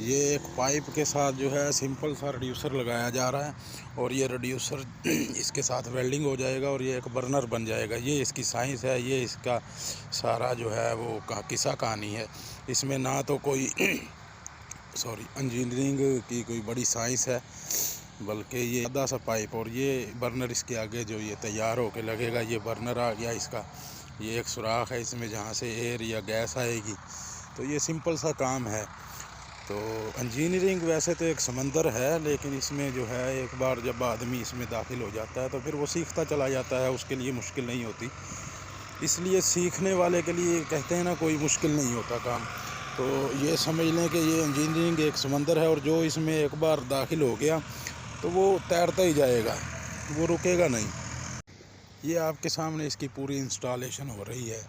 ये एक पाइप के साथ जो है सिंपल सा रिड्यूसर लगाया जा रहा है और ये रिड्यूसर इसके साथ वेल्डिंग हो जाएगा और ये एक बर्नर बन जाएगा। ये इसकी साइंस है, ये इसका सारा जो है वो किस्सा कहानी है। इसमें ना तो कोई इंजीनियरिंग की कोई बड़ी साइंस है, बल्कि ये आधा सा पाइप और ये बर्नर इसके आगे जो ये तैयार होके लगेगा। ये बर्नर आ गया इसका, ये एक सुराख है इसमें जहाँ से एयर या गैस आएगी। तो ये सिंपल सा काम है। तो इंजीनियरिंग वैसे तो एक समंदर है, लेकिन इसमें जो है एक बार जब आदमी इसमें दाखिल हो जाता है तो फिर वो सीखता चला जाता है, उसके लिए मुश्किल नहीं होती। इसलिए सीखने वाले के लिए कहते हैं ना, कोई मुश्किल नहीं होता काम। तो ये समझ लें कि ये इंजीनियरिंग एक समंदर है और जो इसमें एक बार दाखिल हो गया तो वो तैरता ही जाएगा, वो रुकेगा नहीं। ये आपके सामने इसकी पूरी इंस्टॉलेशन हो रही है।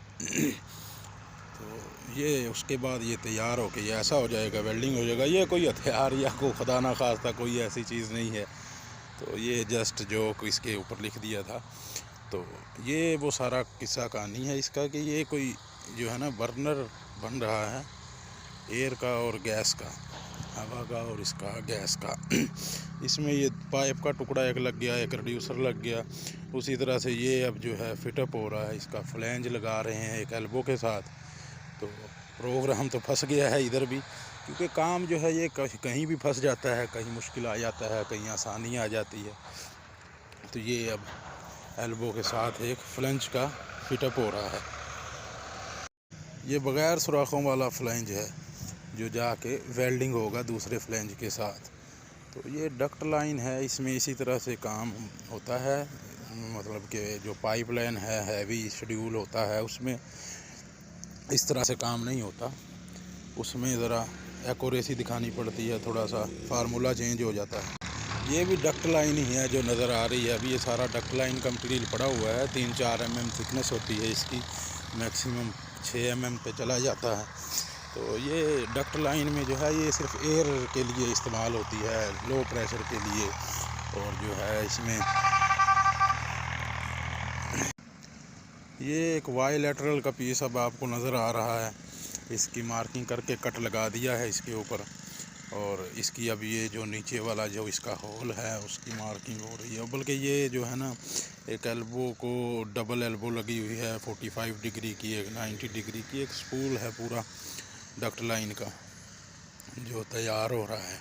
तो ये उसके बाद ये तैयार हो के ये ऐसा हो जाएगा, वेल्डिंग हो जाएगा। ये कोई हथियार या कोई खुदा ना खास्ता कोई ऐसी चीज़ नहीं है। तो ये जस्ट जोक इसके ऊपर लिख दिया था। तो ये वो सारा किस्सा कहानी है इसका कि ये कोई जो है ना बर्नर बन रहा है एयर का और गैस का, हवा का और इसका गैस का। इसमें ये पाइप का टुकड़ा एक लग गया, एक रिड्यूसर लग गया। उसी तरह से ये अब जो है फिटअप हो रहा है, इसका फ्लैंज लगा रहे हैं एक एल्बो के साथ। तो प्रोग्राम तो फंस गया है इधर भी, क्योंकि काम जो है ये कहीं भी फंस जाता है, कहीं मुश्किल आ जाता है, कहीं आसानी आ जाती है। तो ये अब एल्बो के साथ एक फ्लैंज का फिटअप हो रहा है। ये बग़ैर सुराखों वाला फ्लैंज है जो जाके वेल्डिंग होगा दूसरे फ्लैंज के साथ। तो ये डक्ट लाइन है, इसमें इसी तरह से काम होता है। मतलब कि जो पाइपलाइन है हैवी शेड्यूल होता है, उसमें इस तरह से काम नहीं होता। उसमें ज़रा एक्यूरेसी दिखानी पड़ती है, थोड़ा सा फार्मूला चेंज हो जाता है। ये भी डक्ट लाइन ही है जो नज़र आ रही है। अभी ये सारा डक्ट लाइन का मटीरियल पड़ा हुआ है। 3-4 mm थिकनेस होती है इसकी, मैक्सिमम 6 mm पे चला जाता है। तो ये डक्ट लाइन में जो है ये सिर्फ एयर के लिए इस्तेमाल होती है, लो प्रेशर के लिए। और जो है इसमें ये एक बायलैटरल का पीस अब आपको नज़र आ रहा है। इसकी मार्किंग करके कट लगा दिया है इसके ऊपर, और इसकी अब ये जो नीचे वाला जो इसका होल है उसकी मार्किंग हो रही है। बल्कि ये जो है ना, एक एल्बो को डबल एल्बो लगी हुई है 45 डिग्री की, एक 90 डिग्री की, एक स्पूल है पूरा डक्ट लाइन का जो तैयार हो रहा है।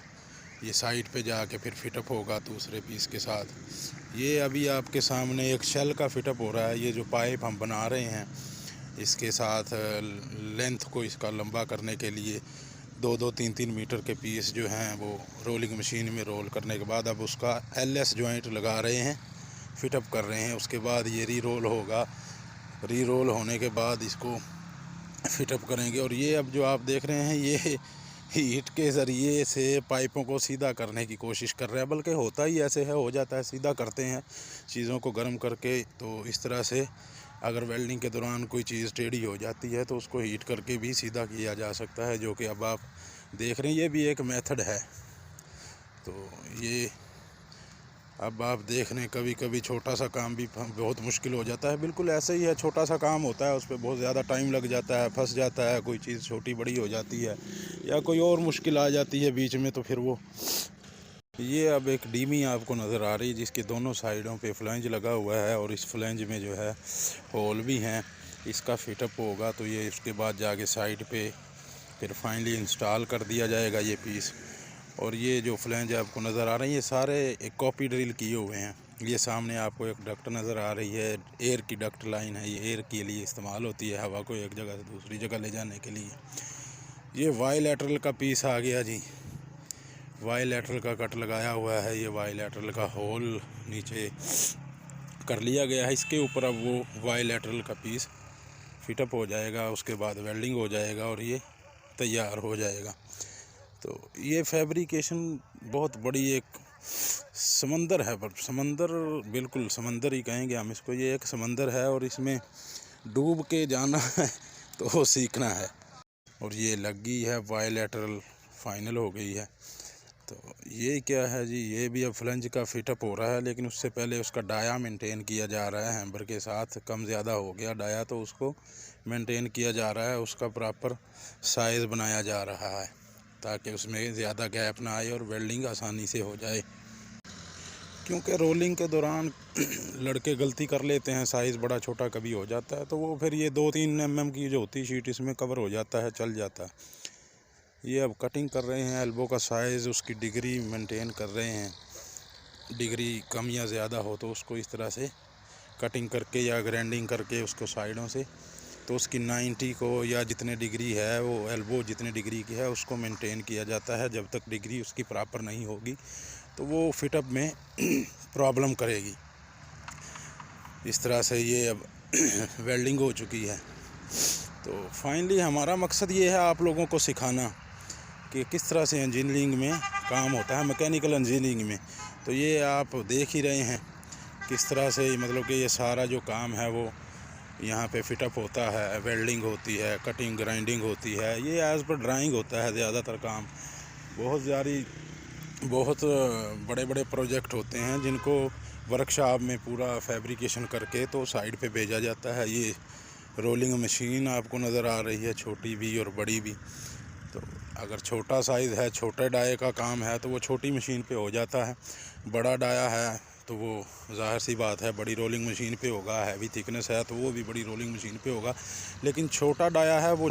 ये साइड पे जाके फिर फिटअप होगा दूसरे पीस के साथ। ये अभी आपके सामने एक शेल का फिटअप हो रहा है। ये जो पाइप हम बना रहे हैं इसके साथ लेंथ को इसका लंबा करने के लिए 2-2, 3-3 मीटर के पीस जो हैं वो रोलिंग मशीन में रोल करने के बाद अब उसका LS जॉइंट लगा रहे हैं, फिटअप कर रहे हैं। उसके बाद ये री रोल होगा, री रोल होने के बाद इसको फिटअप करेंगे। और ये अब जो आप देख रहे हैं ये हीट के ज़रिए से पाइपों को सीधा करने की कोशिश कर रहे हैं। बल्कि होता ही ऐसे है, हो जाता है, सीधा करते हैं चीज़ों को गर्म करके। तो इस तरह से अगर वेल्डिंग के दौरान कोई चीज़ टेढ़ी हो जाती है तो उसको हीट करके भी सीधा किया जा सकता है, जो कि अब आप देख रहे हैं। ये भी एक मेथड है। तो ये अब आप देख रहे हैं, कभी कभी छोटा सा काम भी बहुत मुश्किल हो जाता है। बिल्कुल ऐसे ही है, छोटा सा काम होता है, उस पर बहुत ज़्यादा टाइम लग जाता है, फंस जाता है, कोई चीज़ छोटी बड़ी हो जाती है या कोई और मुश्किल आ जाती है बीच में, तो फिर वो ये अब एक डीमी आपको नज़र आ रही है जिसके दोनों साइडों पे फ्लैंज लगा हुआ है और इस फ्लैंज में जो है होल भी हैं। इसका फिटअप होगा तो ये उसके बाद जाके साइड पे फिर फाइनली इंस्टॉल कर दिया जाएगा ये पीस। और ये जो फ्लैंज आपको नज़र आ रहे हैं ये सारे एक कॉपी ड्रिल किए हुए हैं। ये सामने आपको एक डक्ट नज़र आ रही है, एयर की डक्ट लाइन है। ये एयर के लिए इस्तेमाल होती है, हवा को एक जगह से दूसरी जगह ले जाने के लिए। ये बायलैटरल का पीस आ गया जी, बायलैटरल का कट लगाया हुआ है। ये बायलैटरल का होल नीचे कर लिया गया है। इसके ऊपर अब वो बायलैटरल का पीस फिटअप हो जाएगा, उसके बाद वेल्डिंग हो जाएगा और ये तैयार हो जाएगा। तो ये फैब्रिकेशन बहुत बड़ी एक समंदर है, पर समंदर बिल्कुल समंदर ही कहेंगे हम इसको। ये एक समंदर है और इसमें डूब के जाना है तो सीखना है। और ये लग गई है बायलैटरल, फाइनल हो गई है। तो ये क्या है जी, ये भी अब फ्लंज का फिटअप हो रहा है, लेकिन उससे पहले उसका डाया मेंटेन किया जा रहा है। हैम्बर के साथ कम ज़्यादा हो गया डाया, तो उसको मेंटेन किया जा रहा है, उसका प्रॉपर साइज़ बनाया जा रहा है। ताकि उसमें ज़्यादा गैप ना आए और वेल्डिंग आसानी से हो जाए। क्योंकि रोलिंग के दौरान लड़के गलती कर लेते हैं, साइज़ बड़ा छोटा कभी हो जाता है, तो वो फिर ये 2-3 mm की जो होती शीट इसमें कवर हो जाता है, चल जाता है। ये अब कटिंग कर रहे हैं, एल्बो का साइज़, उसकी डिग्री मेंटेन कर रहे हैं। डिग्री कम या ज़्यादा हो तो उसको इस तरह से कटिंग करके या ग्राइंडिंग करके उसको साइडों से, तो उसकी 90 को या जितने डिग्री है वो एल्बो जितने डिग्री की है उसको मेंटेन किया जाता है। जब तक डिग्री उसकी प्रॉपर नहीं होगी तो वो फिटअप में प्रॉब्लम करेगी। इस तरह से ये अब वेल्डिंग हो चुकी है। तो फाइनली हमारा मकसद ये है आप लोगों को सिखाना कि किस तरह से इंजीनियरिंग में काम होता है, मैकेनिकल इंजीनियरिंग में। तो ये आप देख ही रहे हैं किस तरह से, मतलब कि ये सारा जो काम है वो यहाँ पे फिटअप होता है, वेल्डिंग होती है, कटिंग ग्राइंडिंग होती है। ये एज़ पर ड्राइंग होता है ज़्यादातर काम। बहुत बड़े बड़े प्रोजेक्ट होते हैं जिनको वर्कशॉप में पूरा फैब्रिकेशन करके तो साइड पे भेजा जाता है। ये रोलिंग मशीन आपको नज़र आ रही है, छोटी भी और बड़ी भी। तो अगर छोटा साइज़ है, छोटे डाये का काम है तो वो छोटी मशीन पे हो जाता है। बड़ा डाया है तो वो ज़ाहिर सी बात है बड़ी रोलिंग मशीन पे होगा। हैवी थिकनेस है तो वो भी बड़ी रोलिंग मशीन पे होगा। लेकिन छोटा डाया है वो